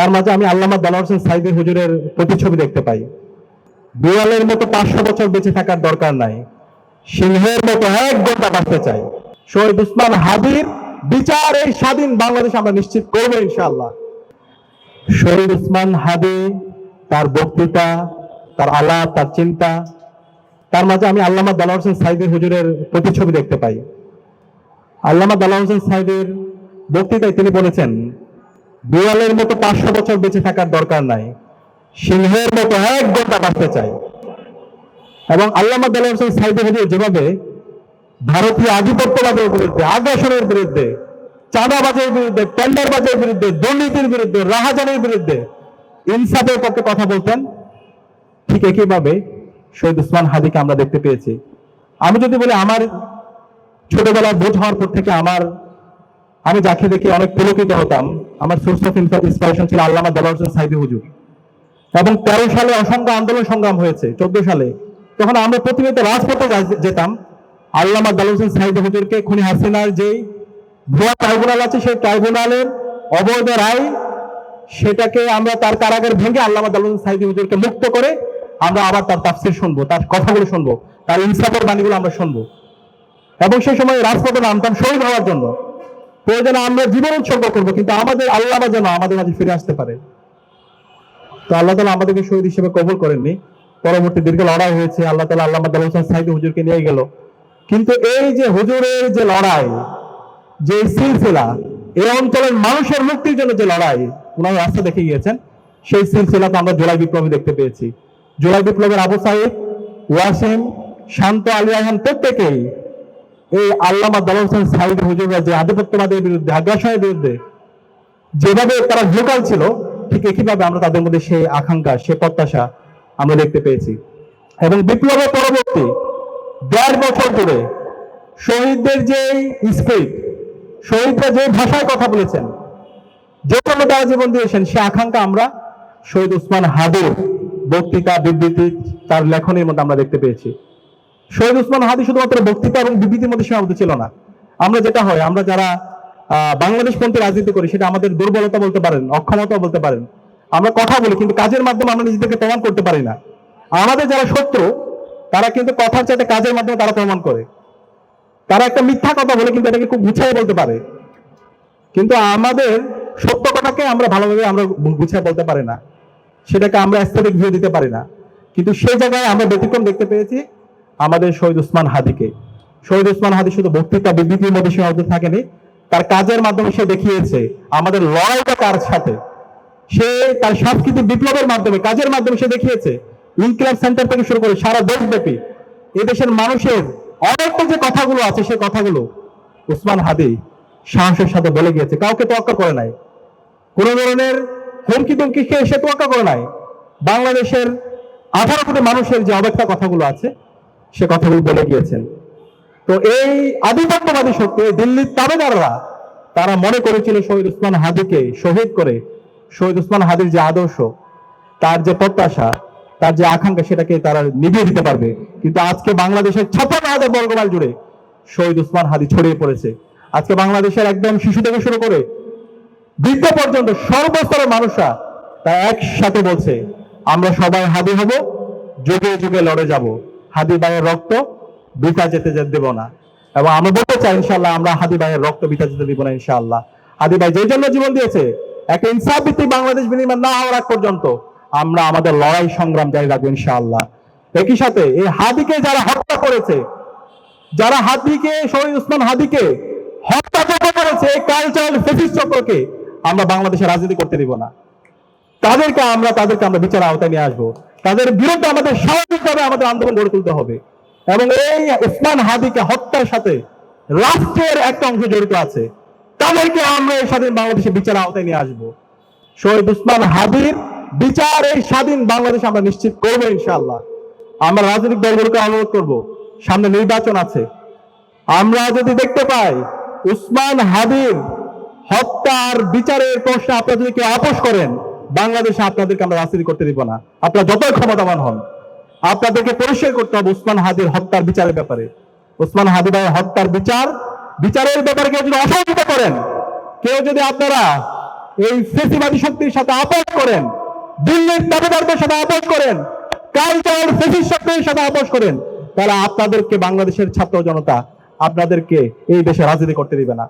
তার মাঝে আমি আল্লামা দেলোয়ার হোসেন সাঈদী হুজুরের প্রতিচ্ছবি দেখতে পাই। বিড়ালের মতো 500 বছর বেঁচে থাকার দরকার নাই, সিংহের মতো 1 ঘন্টা বাঁচতে চাই। শহীদ ওসমান হাদির বিচার এই স্বাধীন বাংলাদেশ আমরা নিশ্চিত করবো ইনশাআল্লাহ। শহীদ ওসমান হাদি, তার বক্তৃতা, তার আলাপ, তার চিন্তা, তার মাঝে আমি আল্লামা দেলোয়ার হোসেন সাঈদী হুজুরের প্রতিচ্ছবি দেখতে পাই। আল্লামা দেলোয়ার হোসেন সাঈদীর বক্তৃতায় তিনি বলেছেন, বিড়ালের মতো 500 বছর বেঁচে থাকার দরকার নাই, সিংহের মতো 1 ঘন্টা বাঁচতে চাই। এবং আল্লামা দেলোয়ার হোসেন সাঈদী হুজুর যেভাবে ভারতীয় আধিপত্যবাদের বিরুদ্ধে, আগ্রাসনের বিরুদ্ধে, চাঁদাবাজের বিরুদ্ধে, টেন্ডারবাজের বিরুদ্ধে, দুর্নীতির বিরুদ্ধে, রাহাজানির বিরুদ্ধে ইনসাফের পক্ষে কথা বলতেন, ঠিক একইভাবে শহীদ ওসমান হাদিকে আমরা দেখতে পেয়েছি। আমি যদি বলি, আমার ছোটবেলায় বোঝ হওয়ার পর থেকে আমি যাকে দেখে অনেক পুলকিত হতাম, আমার সোর্স অফ ইন্সপিরেশন ছিল আল্লামা দেলোয়ার হোসেন সাঈদী হুজুর। এবং 13 সালে অসংখ্য আন্দোলন সংগ্রাম হয়েছে, 14 সালে তখন আমরা প্রতিনিয়ত রাজপথে যেতাম। আল্লামা দেলোয়ার হোসেন সাঈদী হুজুরকে খুনি হাসিনার যে ভুয়া ট্রাইব্যুনাল আছে, সেই ট্রাইব্যুনালের অবৈধ রায়, সেটাকে আমরা তার কারাগার ভেঙে আল্লামা দেলোয়ার হোসেন সাঈদী হুজুরকে মুক্ত করে আমরা আবার তার তাফসীর শুনবো, তার কথাগুলো শুনবো, তার ইনসাফের বাণীগুলো আমরা শুনবো। এবং সেই সময় রাজপথে নামতাম শহীদ হওয়ার জন্য। প্রয়োজনে আমরা জীবন উৎসর্গ করবো, কিন্তু আমাদের আল্লামা যেন আমাদের মাঝে ফিরে আসতে পারে। তো আল্লাহ তাআলা আমাদেরকে শহীদ হিসেবে কবুল করেননি। পরবর্তী দীর্ঘ লড়াই হয়েছে, আল্লাহ তাআলা আল্লামা দেলোয়ার হোসেন সাঈদী হুজুরকে নিয়ে গেল। কিন্তু এই যে হুজুরের যে লড়াই, যে সিলসিলা, এই অঞ্চলের মানুষের মুক্তির জন্য যে লড়াই উনার রাস্তা দেখে গিয়েছেন, সেই সিলসিলাতে আমরা জুলাই বিপ্লবী দেখতে পেয়েছি। জুলাই বিপ্লবের আবু সাঈদ, ওয়াসিম, শান্ত, আলী রায়হান প্রত্যেকেই এই আল্লামা দেলোয়ার হোসেন সাঈদী হুজুরের যে আধিপত্যবাদের বিরুদ্ধে, আগ্রাসনের বিরুদ্ধে যেভাবে তারা ভোকাল ছিল, ঠিক একইভাবে আমরা তাদের মধ্যে সেই আকাঙ্ক্ষা, সেই প্রত্যাশা আমরা দেখতে পেয়েছি। এবং বিপ্লবের পরবর্তী 1.5 বছর ধরে শহীদদের যে স্পিরিট, শহীদরা যে ভাষায় কথা বলেছেন, যে জন্য তারা জীবন দিয়েছেন, সে আকাঙ্ক্ষা আমরা শহীদ ওসমান হাদির বক্তৃতা, বিবৃতি, তার লেখনের মধ্যে আমরা দেখতে পেয়েছি। শহীদ ওসমান হাদি শুধুমাত্র বক্তৃতা এবং বিবৃতির মধ্যে সীমাবদ্ধ ছিল না। আমরা যেটা হয়, আমরা যারা বাংলাদেশপন্থী রাজনীতি করি, সেটা আমাদের দুর্বলতা বলতে পারেন, অক্ষমতা বলতে পারেন। আমরা কথা বলি, কিন্তু কাজের মাধ্যমে আমরা নিজেদেরকে প্রমাণ করতে পারি না। আমাদের যারা শত্রু, তারা কিন্তু কথার চাইতে কাজের মাধ্যমে তারা প্রমাণ করে। তারা একটা মিথ্যা কথা বলে, কিন্তু এটাকে খুব গুছিয়ে বলতে পারে। কিন্তু আমাদের সত্য কথাকে আমরা ভালোভাবে আমরা গুছিয়ে বলতে পারি না, সেটাকে আমরা অ্যাস্থেটিক ভিউ দিতে পারি না। কিন্তু সেই জায়গায় আমরা ব্যতিক্রম দেখতে পেয়েছি আমাদের শহীদ ওসমান হাদিকে। শহীদ ওসমান হাদি শুধু বক্তৃতা, বিবৃতির মধ্যে সীমাবদ্ধ থাকেনি, তার কাজের মাধ্যমে সে দেখিয়েছে আমাদের লড়াইটা কার সাথে। সে তার সাংস্কৃতিক বিপ্লবের মাধ্যমে, কাজের মাধ্যমে সে দেখিয়েছে, ইনকিলাব সেন্টার থেকে শুরু করে সারা দেশব্যাপী এদেশের মানুষের অনেকটা যে কথাগুলো আছে, সেই কথাগুলো ওসমান হাদি সাহসের সাথে বলে গিয়েছে। কাউকে তোয়াক্কা করে নাই, কোন ধরনের হুমকি তুমকি খেয়ে সে তোয়াক্কা করে নাই। বাংলাদেশের 18 কোটি মানুষের যে অব্যক্ত কথাগুলো আছে, সে কথাগুলো বলে গিয়েছেন। তো এই আধিপত্যবাদী শক্তি, দিল্লির তাবেদাররা, তারা মনে করেছিল শহীদ ওসমান হাদিকে শহীদ করে শহীদ ওসমান হাদির যে আদর্শ, তার যে প্রত্যাশা, তার যে আকাঙ্ক্ষা, সেটাকে তারা নিভিয়ে দিতে পারবে। কিন্তু আজকে বাংলাদেশের 56,000 বর্গমাইল জুড়ে শহীদ ওসমান হাদি ছড়িয়ে পড়েছে। আজকে বাংলাদেশের একদম শিশু থেকে শুরু করে বৃদ্ধ পর্যন্ত সর্বস্তরের মানুষরা তারা একসাথে বলছে, আমরা সবাই হাদি হব, যুগে যুগে লড়ে যাব, হাদি ভাইয়ের রক্ত বৃথা যেতে দেব না। এবং আমরা বলতে চাই, ইনশাআল্লাহ আমরা হাদি ভাইয়ের রক্ত বৃথা যেতে দিব না ইনশাআল্লাহ। হাদি ভাই যে জন্য জীবন দিয়েছে, একটা ইনসাফ ভিত্তিক বাংলাদেশ বিনির্মাণ না হওয়ার আগ পর্যন্ত আমরা আমাদের লড়াই সংগ্রাম জারি রাখবো ইনশাআল্লাহ। একই সাথে এই হাদিকে যারা হত্যা করেছে, যারা হাদিকে, শহীদ ওসমান হাদিকে হত্যা করেছে, এই কালচারাল ফেসিস্ট চক্রকে আমরা বাংলাদেশে রাজনীতি করতে দিব না। তাদেরকে আমরা বিচার আওতায় নিয়ে আসবো। তাদের বিরুদ্ধে আমাদের স্বাভাবিকভাবে আমাদের আন্দোলন গড়ে তুলতে হবে। এবং এই ওসমান হাদিকে হত্যার সাথে রাষ্ট্রের একটা অংশ জড়িত আছে, তাদেরকে আমরা এই স্বাধীন বাংলাদেশে বিচার আওতায় নিয়ে আসবো। শহীদ ওসমান হাদির বিচার এই স্বাধীন বাংলাদেশ আমরা নিশ্চিত করবো ইনশাআল্লাহ। আমরা রাজনৈতিক দলগুলোকে অনুরোধ করব, সামনে নির্বাচন আছে, আমরা যদি দেখতে পাই ওসমান হাদির হত্যার বিচারের প্রশ্নে আপনারা যদি কেউ আপোষ করেন, বাংলাদেশে আপনাদেরকে আমরা রাজনীতি করতে দিব না। আপনারা যতই ক্ষমতাবান হন, আপনাদেরকে পরিষ্কার করতে হবে ওসমান হাদির হত্যার বিচারের ব্যাপারে। ওসমান হাদি ভাইয়ের হত্যার বিচারের ব্যাপারে কেউ যদি অসহযোগিতা করেন, কেউ যদি আপনারা এই ফেসিবাদী শক্তির সাথে আপোষ করেন, দিল্লির দাবিদারদের সাথে আপোষ করেন, কালচারাল ফেসিস্ট শক্তির সাথে আপোষ করেন, তাহলে আপনাদেরকে বাংলাদেশের ছাত্র জনতা আপনাদেরকে এই দেশে রাজনীতি করতে দিবে না।